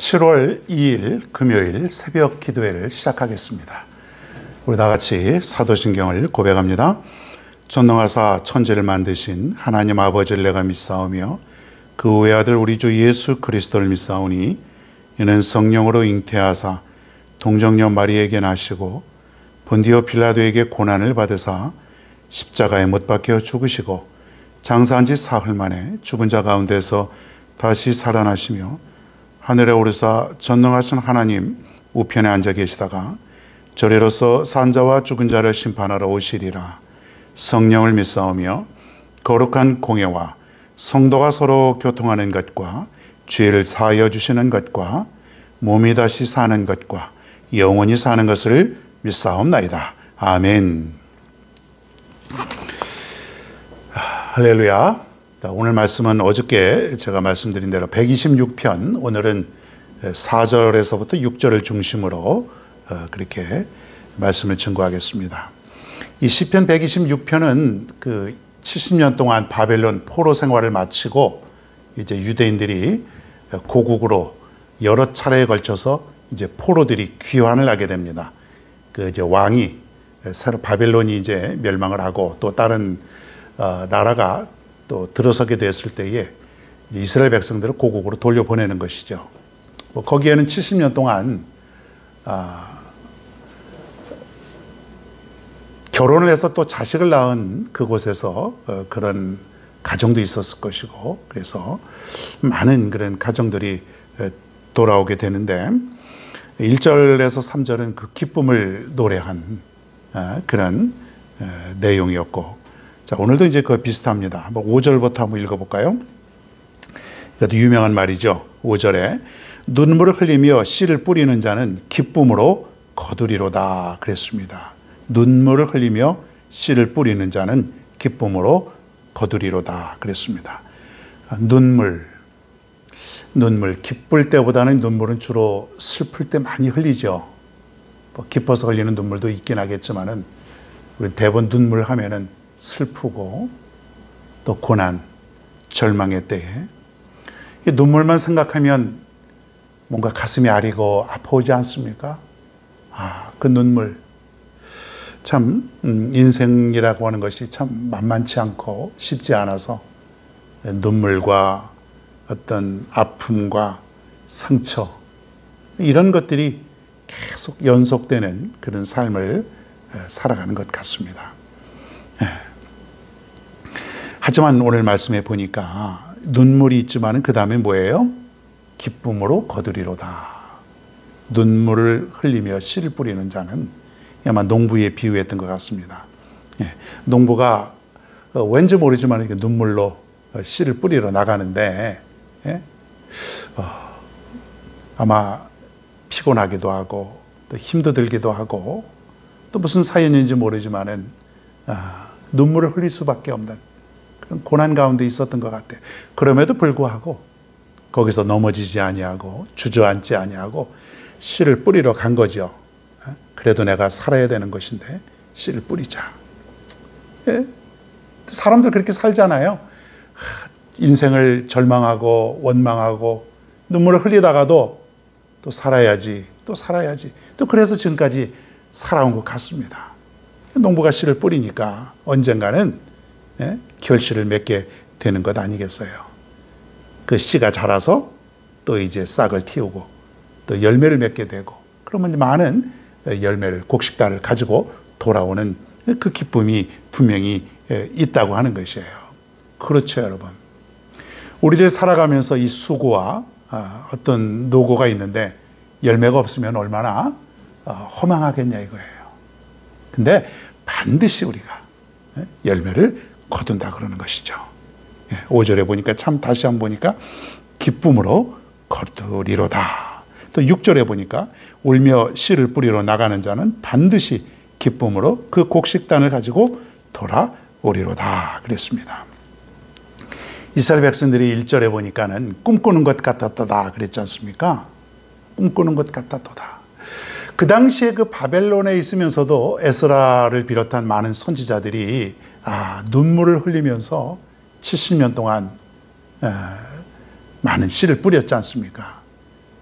7월 2일 금요일 새벽 기도회를 시작하겠습니다. 우리 다 같이 사도신경을 고백합니다. 전능하사 천지를 만드신 하나님 아버지를 내가 믿사오며 그 외아들 우리 주 예수 그리스도를 믿사오니 이는 성령으로 잉태하사 동정녀 마리에게 나시고 본디오 빌라도에게 고난을 받으사 십자가에 못 박혀 죽으시고 장사한 지 사흘 만에 죽은 자 가운데서 다시 살아나시며 하늘에 오르사 전능하신 하나님 우편에 앉아 계시다가 저리로서 산자와 죽은 자를 심판하러 오시리라. 성령을 믿사오며 거룩한 공예와 성도가 서로 교통하는 것과 죄를 사하여 주시는 것과 몸이 다시 사는 것과 영원히 사는 것을 믿사옵나이다. 아멘. 할렐루야. 오늘 말씀은 어저께 제가 말씀드린 대로 126편, 오늘은 4절에서부터 6절을 중심으로 그렇게 말씀을 증거하겠습니다. 이 시편 126편은 그 70년 동안 바벨론 포로 생활을 마치고 이제 유대인들이 고국으로 여러 차례에 걸쳐서 이제 포로들이 귀환을 하게 됩니다. 그 이제 왕이 새로 바벨론이 이제 멸망을 하고 또 다른 나라가 또 들어서게 됐을 때에 이스라엘 백성들을 고국으로 돌려보내는 것이죠. 거기에는 70년 동안 결혼을 해서 또 자식을 낳은 그곳에서 그런 가정도 있었을 것이고, 그래서 많은 그런 가정들이 돌아오게 되는데 1절에서 3절은 그 기쁨을 노래한 그런 내용이었고, 자, 오늘도 이제 그 비슷합니다. 한번 5절부터 한번 읽어볼까요? 이것도 유명한 말이죠. 5절에 눈물을 흘리며 씨를 뿌리는 자는 기쁨으로 거두리로다 그랬습니다. 눈물을 흘리며 씨를 뿌리는 자는 기쁨으로 거두리로다 그랬습니다. 눈물, 기쁠 때보다는 눈물은 주로 슬플 때 많이 흘리죠. 기뻐서 흘리는 눈물도 있긴 하겠지만은 우리 대부분 눈물 하면은 슬프고 또 고난, 절망의 때에 이 눈물만 생각하면 뭔가 가슴이 아리고 아파오지 않습니까? 그 눈물 참 인생이라고 하는 것이 참 만만치 않고 쉽지 않아서 눈물과 어떤 아픔과 상처 이런 것들이 계속 연속되는 그런 삶을 살아가는 것 같습니다. 하지만 오늘 말씀해 보니까 눈물이 있지만 그 다음에 뭐예요? 기쁨으로 거두리로다. 눈물을 흘리며 씨를 뿌리는 자는 아마 농부에 비유했던 것 같습니다. 농부가 왠지 모르지만 이렇게 눈물로 씨를 뿌리러 나가는데 아마 피곤하기도 하고 또 힘도 들기도 하고 또 무슨 사연인지 모르지만은 눈물을 흘릴 수밖에 없는 그런 고난 가운데 있었던 것 같아요. 그럼에도 불구하고 거기서 넘어지지 아니하고 주저앉지 아니하고 씨를 뿌리러 간 거죠. 그래도 내가 살아야 되는 것인데 씨를 뿌리자. 사람들 그렇게 살잖아요. 인생을 절망하고 원망하고 눈물을 흘리다가도 또 살아야지, 또 살아야지. 또 그래서 지금까지 살아온 것 같습니다. 농부가 씨를 뿌리니까 언젠가는 결실을 맺게 되는 것 아니겠어요. 그 씨가 자라서 또 이제 싹을 틔우고 또 열매를 맺게 되고 그러면 많은 열매를 곡식단을 가지고 돌아오는 그 기쁨이 분명히 있다고 하는 것이에요. 그렇죠, 여러분. 우리들 살아가면서 이 수고와 어떤 노고가 있는데 열매가 없으면 얼마나 허망하겠냐 이거예요. 근데 반드시 우리가 열매를 거둔다 그러는 것이죠. 5절에 보니까 참 다시 한번 보니까 기쁨으로 거두리로다. 또 6절에 보니까 울며 씨를 뿌리러 나가는 자는 반드시 기쁨으로 그 곡식단을 가지고 돌아오리로다 그랬습니다. 이스라엘 백성들이 1절에 보니까는 꿈꾸는 것 같았다 그랬지 않습니까? 꿈꾸는 것 같았다. 그 당시에 그 바벨론에 있으면서도 에스라를 비롯한 많은 선지자들이 눈물을 흘리면서 70년 동안 많은 씨를 뿌렸지 않습니까?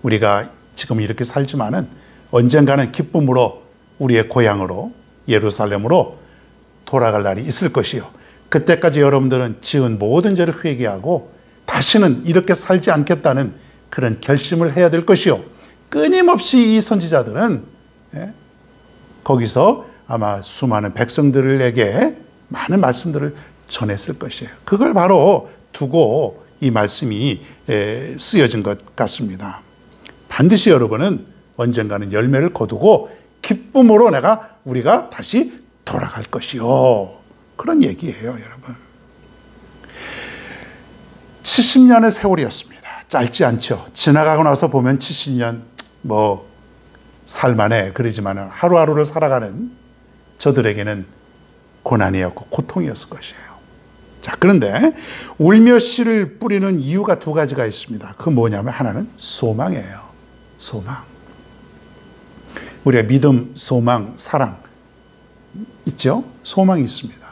우리가 지금 이렇게 살지만은 언젠가는 기쁨으로 우리의 고향으로 예루살렘으로 돌아갈 날이 있을 것이요. 그때까지 여러분들은 지은 모든 죄를 회개하고 다시는 이렇게 살지 않겠다는 그런 결심을 해야 될 것이요. 끊임없이 이 선지자들은 거기서 아마 수많은 백성들에게 많은 말씀들을 전했을 것이에요. 그걸 바로 두고 이 말씀이 쓰여진 것 같습니다. 반드시 여러분은 언젠가는 열매를 거두고 기쁨으로 우리가 다시 돌아갈 것이요. 그런 얘기예요, 여러분. 70년의 세월이었습니다. 짧지 않죠. 지나가고 나서 보면 70년 살만해 그러지만 하루하루를 살아가는 저들에게는 고난이었고 고통이었을 것이에요. 자, 그런데 울며 씨를 뿌리는 이유가 두 가지가 있습니다. 그 뭐냐면 하나는 소망이에요. 소망. 우리가 믿음, 소망, 사랑 있죠? 소망이 있습니다.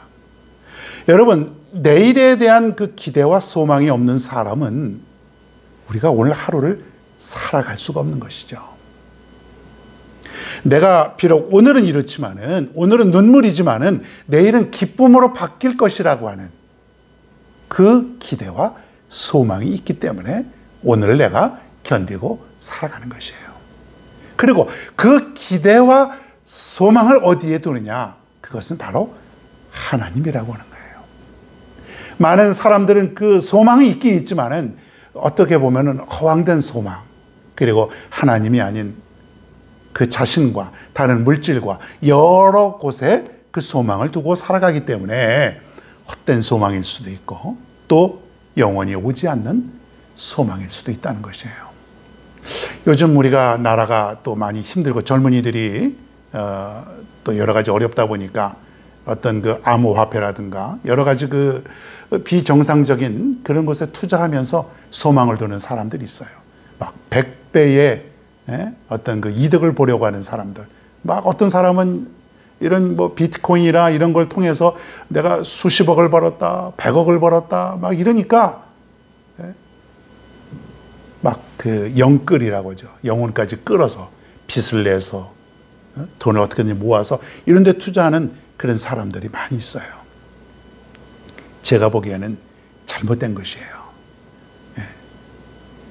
여러분, 내일에 대한 그 기대와 소망이 없는 사람은 우리가 오늘 하루를 살아갈 수가 없는 것이죠. 내가 비록 오늘은 이렇지만은, 오늘은 눈물이지만은 내일은 기쁨으로 바뀔 것이라고 하는 그 기대와 소망이 있기 때문에 오늘을 내가 견디고 살아가는 것이에요. 그리고 그 기대와 소망을 어디에 두느냐? 그것은 바로 하나님이라고 하는 거예요. 많은 사람들은 그 소망이 있긴 있지만은 어떻게 보면은 허황된 소망, 그리고 하나님이 아닌 그 자신과 다른 물질과 여러 곳에 그 소망을 두고 살아가기 때문에 헛된 소망일 수도 있고 또 영원히 오지 않는 소망일 수도 있다는 것이에요. 요즘 우리가 나라가 또 많이 힘들고 젊은이들이 또 여러 가지 어렵다 보니까 어떤 그 암호화폐라든가 여러 가지 그 비정상적인 그런 것에 투자하면서 소망을 두는 사람들이 있어요. 막 100배의 어떤 그 이득을 보려고 하는 사람들. 막 어떤 사람은 이런 비트코인이나 이런 걸 통해서 내가 수십억을 벌었다, 100억을 벌었다, 막 이러니까 막 그 영끌이라고 하죠. 영혼까지 끌어서 빚을 내서 돈을 어떻게든 모아서 이런 데 투자하는 그런 사람들이 많이 있어요. 제가 보기에는 잘못된 것이에요.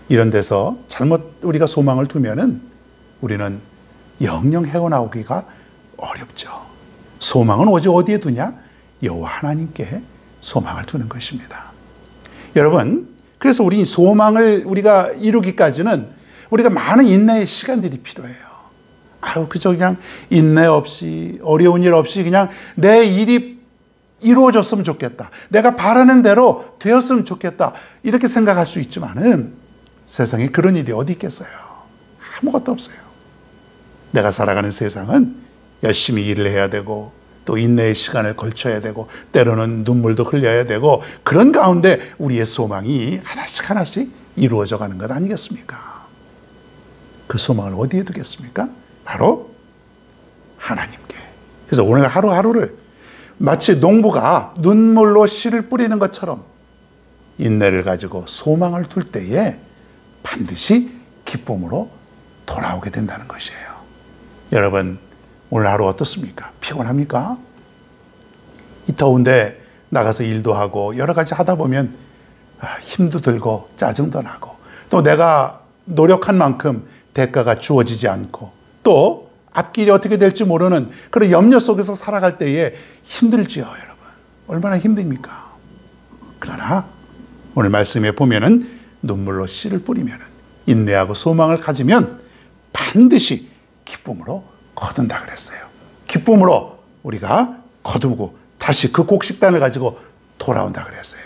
이런 데서 잘못 우리가 소망을 두면은 우리는 영영 헤어나오기가 어렵죠. 소망은 오직 어디에 두냐? 여호와 하나님께 소망을 두는 것입니다. 여러분, 그래서 우리 소망을 우리가 이루기까지는 우리가 많은 인내의 시간들이 필요해요. 그저 그냥 인내 없이 어려운 일 없이 그냥 내 일이 이루어졌으면 좋겠다. 내가 바라는 대로 되었으면 좋겠다. 이렇게 생각할 수 있지만은 세상에 그런 일이 어디 있겠어요? 아무것도 없어요. 내가 살아가는 세상은 열심히 일을 해야 되고 또 인내의 시간을 걸쳐야 되고 때로는 눈물도 흘려야 되고 그런 가운데 우리의 소망이 하나씩 하나씩 이루어져 가는 것 아니겠습니까? 그 소망을 어디에 두겠습니까? 바로 하나님께. 그래서 오늘 하루하루를 마치 농부가 눈물로 씨를 뿌리는 것처럼 인내를 가지고 소망을 둘 때에 반드시 기쁨으로 돌아오게 된다는 것이에요. 여러분, 오늘 하루 어떻습니까? 피곤합니까? 이 더운데 나가서 일도 하고 여러 가지 하다 보면 힘도 들고 짜증도 나고 또 내가 노력한 만큼 대가가 주어지지 않고 또 앞길이 어떻게 될지 모르는 그런 염려 속에서 살아갈 때에 힘들지요, 여러분. 얼마나 힘듭니까? 그러나 오늘 말씀에 보면은 눈물로 씨를 뿌리면은 인내하고 소망을 가지면 반드시 기쁨으로 거둔다 그랬어요. 기쁨으로 우리가 거두고 다시 그 곡식단을 가지고 돌아온다 그랬어요.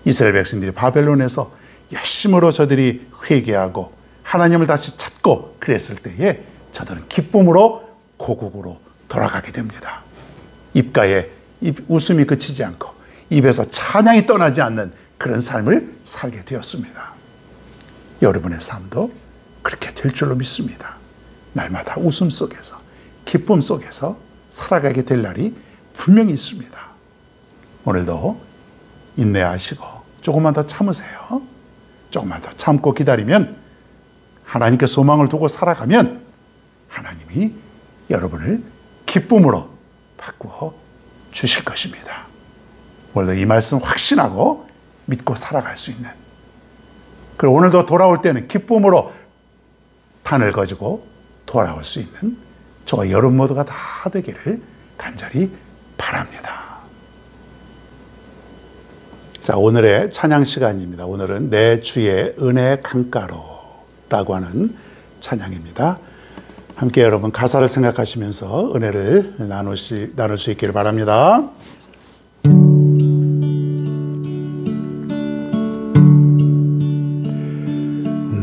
이스라엘 백성들이 바벨론에서 열심으로 저들이 회개하고 하나님을 다시 찾고 그랬을 때에 저들은 기쁨으로 고국으로 돌아가게 됩니다. 입가에 웃음이 그치지 않고 입에서 찬양이 떠나지 않는 그런 삶을 살게 되었습니다. 여러분의 삶도 그렇게 될 줄로 믿습니다. 날마다 웃음 속에서 기쁨 속에서 살아가게 될 날이 분명히 있습니다. 오늘도 인내하시고 조금만 더 참으세요. 조금만 더 참고 기다리면 하나님께 소망을 두고 살아가면 하나님이 여러분을 기쁨으로 바꾸어 주실 것입니다. 오늘도 이 말씀 확신하고 믿고 살아갈 수 있는, 그리고 오늘도 돌아올 때는 기쁨으로 탄을 가지고 돌아올 수 있는 저와 여러분 모두가 다 되기를 간절히 바랍니다. 자, 오늘의 찬양 시간입니다. 오늘은 내 주의 은혜 강가로라고 하는 찬양입니다. 함께 여러분 가사를 생각하시면서 은혜를 나눌 수 있기를 바랍니다.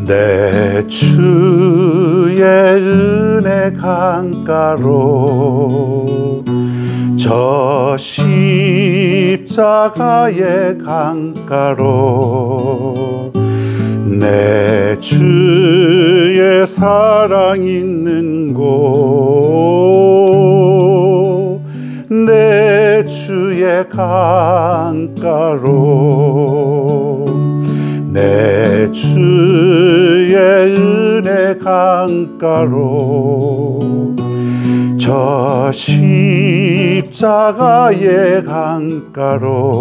내 주의 은혜 강가로, 저 십자가의 강가로, 내 주의 사랑 있는 곳, 내 주의 강가로, 내 주의 은혜 강가로, 저 십자가의 강가로,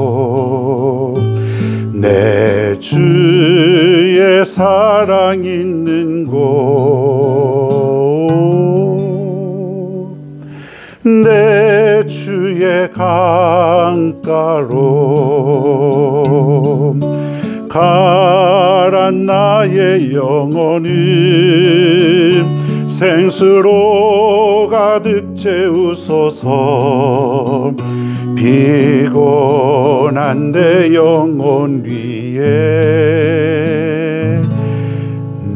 내 주의 사랑 있는 곳, 내 주의 강가로, 가란 나의 영혼을 생수로 가득 채우소서. 피곤한 내 영혼 위에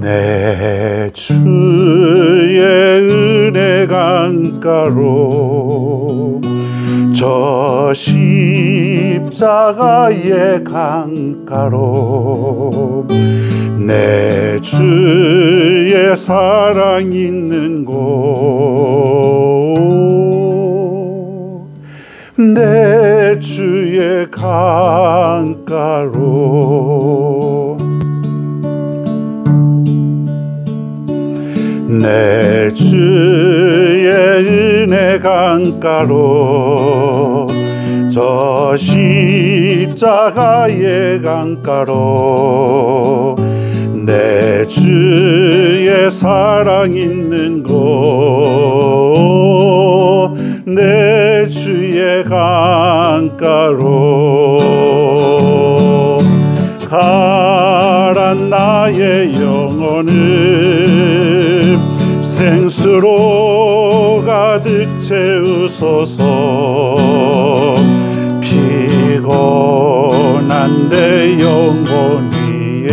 내 주의 은혜 강가로, 저 십자가의 강가로, 내 주의 사랑 있는 곳, 내 주의 강가로, 내 주의 은혜 강가로, 저 십자가의 강가로, 내 주의 사랑 있는 곳, 내 주의 강가로, 가란 나의 영혼을 생수로 가득 채우소서. 피곤한 내 영혼 위에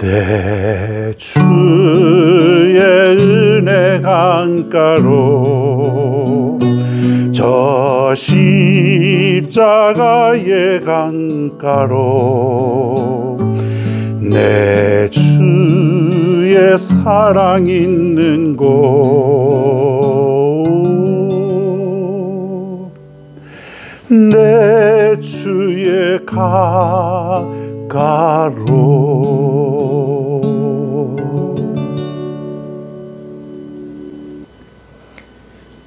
내 주의 은혜 강가로, 저 십자가의 강가로, 내 주의 사랑 있는 곳, 내 주의 강가로.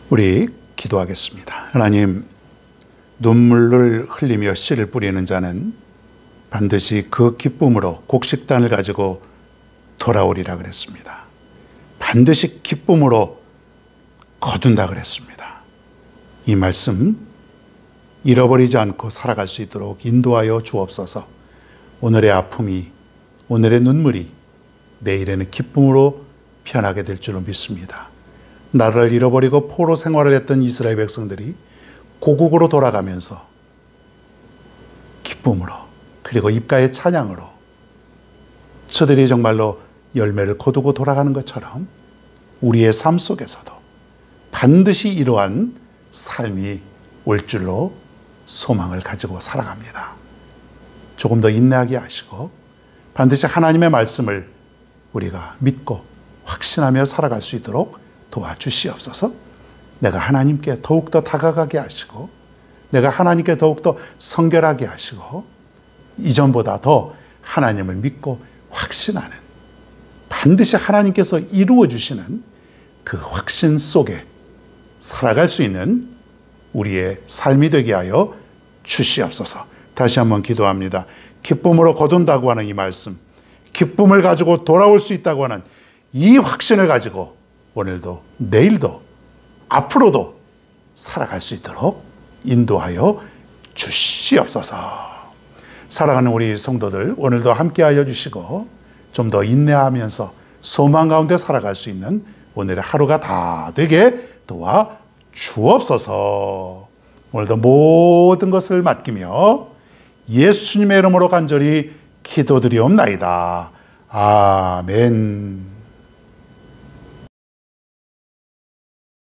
우리 기도하겠습니다. 하나님, 눈물을 흘리며 씨를 뿌리는 자는 반드시 그 기쁨으로 곡식단을 가지고 돌아오리라 그랬습니다. 반드시 기쁨으로 거둔다 그랬습니다. 이 말씀 잃어버리지 않고 살아갈 수 있도록 인도하여 주옵소서. 오늘의 아픔이, 오늘의 눈물이 내일에는 기쁨으로 변하게 될 줄로 믿습니다. 나라를 잃어버리고 포로 생활을 했던 이스라엘 백성들이 고국으로 돌아가면서 기쁨으로, 그리고 입가의 찬양으로 저들이 정말로 열매를 거두고 돌아가는 것처럼 우리의 삶 속에서도 반드시 이러한 삶이 올 줄로 소망을 가지고 살아갑니다. 조금 더 인내하게 하시고 반드시 하나님의 말씀을 우리가 믿고 확신하며 살아갈 수 있도록 도와주시옵소서. 내가 하나님께 더욱더 다가가게 하시고, 내가 하나님께 더욱더 성결하게 하시고, 이전보다 더 하나님을 믿고 확신하는, 반드시 하나님께서 이루어 주시는 그 확신 속에 살아갈 수 있는 우리의 삶이 되게 하여 주시옵소서. 다시 한번 기도합니다. 기쁨으로 거둔다고 하는 이 말씀, 기쁨을 가지고 돌아올 수 있다고 하는 이 확신을 가지고 오늘도 내일도 앞으로도 살아갈 수 있도록 인도하여 주시옵소서. 사랑하는 우리 성도들, 오늘도 함께하여 주시고 좀 더 인내하면서 소망 가운데 살아갈 수 있는 오늘의 하루가 다 되게 도와 주옵소서. 오늘도 모든 것을 맡기며 예수님의 이름으로 간절히 기도드리옵나이다. 아멘.